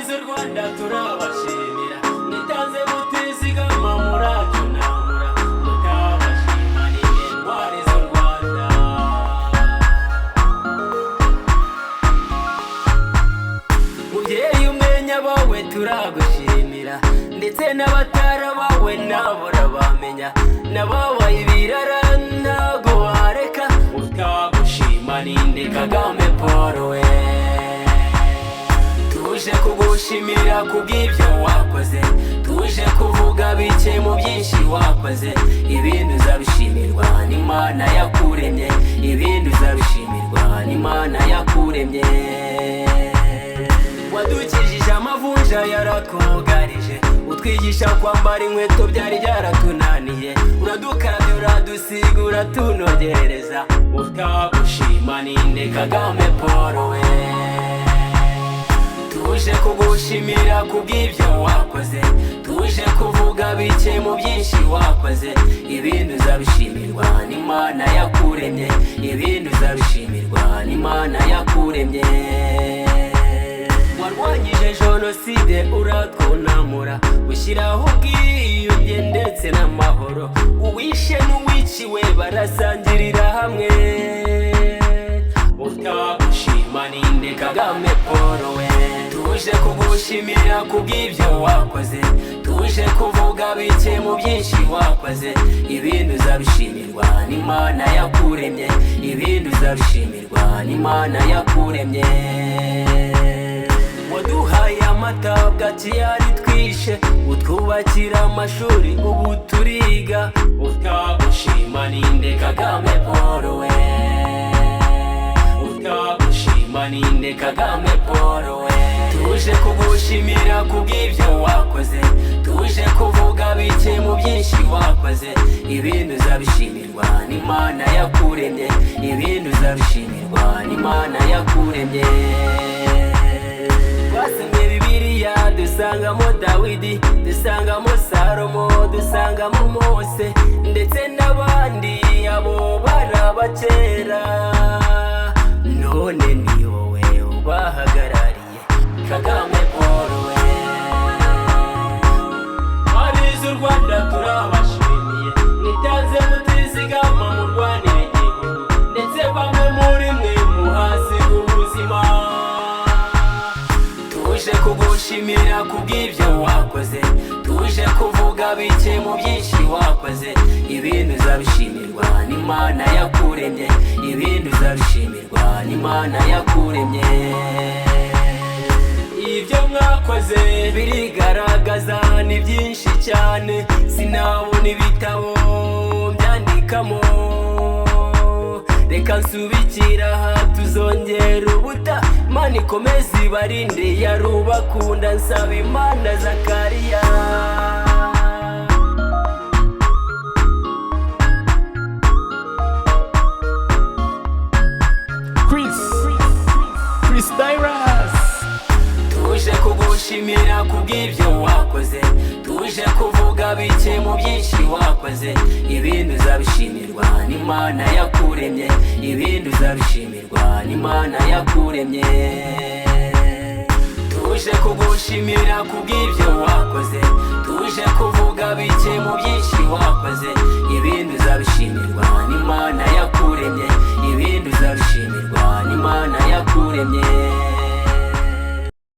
Warize u Rwanda turabashimira nitanze mutizigama muracyo namura mutabashima nimwe warize u Rwanda mubyeyi umenya bawe turagushimira ndetse n'abatarabawe nabo urabamenya nababaye ibirara ntago wareka utagushima ninde Kagame Paul we tuje kugushimira kubw'ibyo wakoze tuje kuvuga bike mu byinshi wakoze ibindi uzabishimirwa n'Imana yakuremye ibindi uzabishimirwa n'Imana yakuremye wadukijije amavunja yaratwugarije utwigisha kwambara inkweto byari byaratunaniye uradukarabya uradusiga uratunogereza utagushima ninde Kagame Paul we tuje kugushimira kubw'ibyo wakoze tuje kuvuga bike mu byinshi wakoze ibindi uzabishimirwa n'Imana yakuremye ibindi uzabishimirwa n'Imana yakuremye warwanyije jenoside uratwunamura ushyiraho ubwiyunge ndetse n'amahoro uwishe n'uwiciwe barasangirira hamwe utagushima ninde Kagame Paul we tuje kugushimira kubw'ibyo wakoze tuje kuvuga bike mu byinshi wakoze ibindi uzabishimirwa n'Imana yakuremye ibindi uzabishimirwa n'Imana yakuremye waduhaye amata bwakiyari twishe utwubakira amashuri ubu turiga utagushima ninde Kagame Paul we utagushima ninde Kagame Paul we tuje kugushimira kubw'ibyo wakoze tuje kuvuga bike mu byinshi wakoze ibindi uzabishimirwa n'Imana yakuremye ibindi uzabishimirwa n'Imana yakuremye twasomye Bibiliya dusangamo Dawidi dusangamo Salomo dusangamo Mose ndetse n'abandi abo barabakera none ni wowe ubahagarariye Kagame Paul we warize u Rwanda turabashimiye nitanze mutizigama murwanira igihugu ndetse bamwe muri mwe muhasiga ubuzima tuje kugushimira kubw'ibyo wakoze tuje kuvuga bike mu byinshi wakoze ibindi uzabishimirwa n'Imana yakuremye ibindi uzabishimirwa n'Imana yakuremye ibyo mwakoze birigaragaza ni byinshi cyane sinabona ibitabo byandikamo reka nsubikira aha tuzongera ubuta Imana ikomeze ibarinde yarubakunda nsaba Imana Zakariya Chris Dairas tuje kugushimira kubw'ibyo wakoze tuje kuvuga bike mu byinshi wakoze ibindi uzabishimirwa n'Imana yakuremye ibindi uzabishimirwa n'Imana yakuremye tuje kugushimira kubw'ibyo wakoze tuje kuvuga bike mu byinshi wakoze ibindi uzabishimirwa n'Imana yakuremye ibindi uzabishimirwa n'Imana yakuremye